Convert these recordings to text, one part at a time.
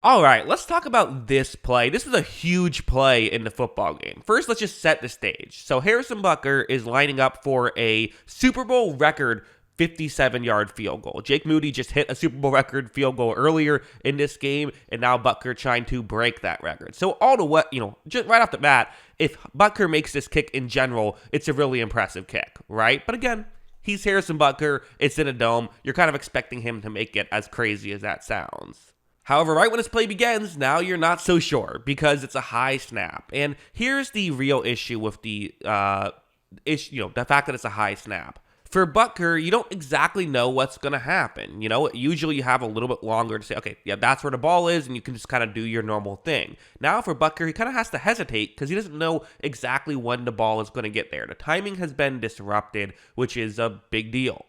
All right, let's talk about this play. This was a huge play in the football game. First, let's just set the stage. So, Harrison Butker is lining up for a Super Bowl record 57-yard field goal. Jake Moody just hit a Super Bowl record field goal earlier in this game, and now Butker trying to break that record. So, all to what, just right off the bat, if Butker makes this kick in general, it's a really impressive kick, right? But again, he's Harrison Butker. It's in a dome. You're kind of expecting him to make it, as crazy as that sounds. However, right when this play begins, now you're not so sure because it's a high snap. And here's the real issue with the the fact that it's a high snap. For Butker, you don't exactly know what's going to happen. Usually you have a little bit longer to say, okay, yeah, that's where the ball is, and you can just kind of do your normal thing. Now for Butker, he kind of has to hesitate because he doesn't know exactly when the ball is going to get there. The timing has been disrupted, which is a big deal.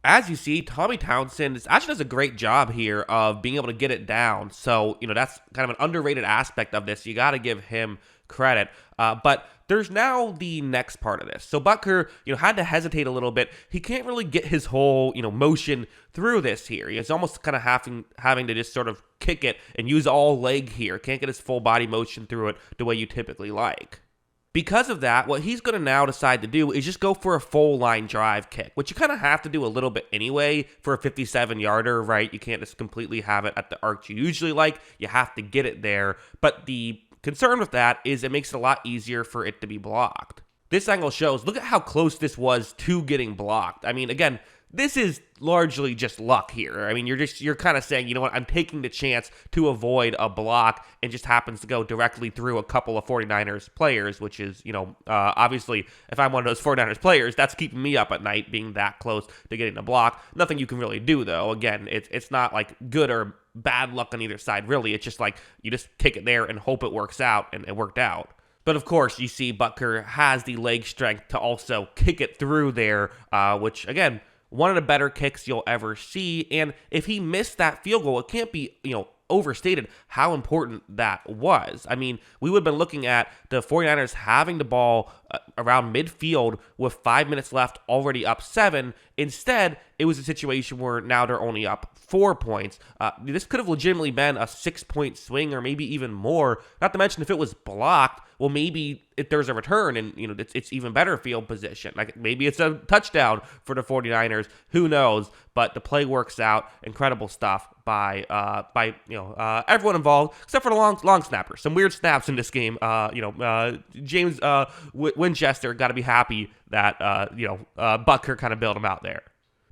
As you see, Tommy Townsend actually does a great job here of being able to get it down. So, that's kind of an underrated aspect of this. You got to give him credit. But there's now the next part of this. So Butker, had to hesitate a little bit. He can't really get his whole, motion through this here. He's almost kind of having to just sort of kick it and use all leg here. Can't get his full body motion through it the way you typically like. Because of that, what he's going to now decide to do is just go for a full line drive kick, which you kind of have to do a little bit anyway for a 57-yarder, right? You can't just completely have it at the arc you usually like. You have to get it there. But the concern with that is it makes it a lot easier for it to be blocked. This angle shows, look at how close this was to getting blocked. I mean, again, this is largely just luck here. I mean, you're kind of saying, you know what, I'm taking the chance to avoid a block and just happens to go directly through a couple of 49ers players, which is, obviously, if I'm one of those 49ers players, that's keeping me up at night, being that close to getting a block. Nothing you can really do, though. Again, it's not like good or bad luck on either side, really. It's just like you just kick it there and hope it works out, and it worked out. But of course, you see Butker has the leg strength to also kick it through there, which, again, one of the better kicks you'll ever see. And if he missed that field goal, it can't be, overstated how important that was. I mean, we would have been looking at the 49ers having the ball around midfield with 5 minutes left, already up 7. Instead, it was a situation where now they're only up 4 points. This could have legitimately been a 6-point swing or maybe even more. Not to mention if it was blocked, well, maybe if there's a return and, it's even better field position. Like maybe it's a touchdown for the 49ers. Who knows? But the play works out. Incredible stuff by everyone involved except for the long snapper. Some weird snaps in this game. James Winchester got to be happy that Butker kind of bailed him out there.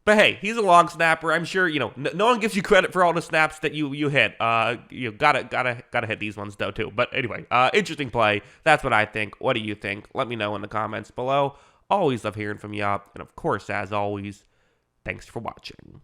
But hey, he's a long snapper. I'm sure no one gives you credit for all the snaps that you hit. You gotta hit these ones though too. But anyway, interesting play. That's what I think. What do you think? Let me know in the comments below. Always love hearing from you. And of course, as always, thanks for watching.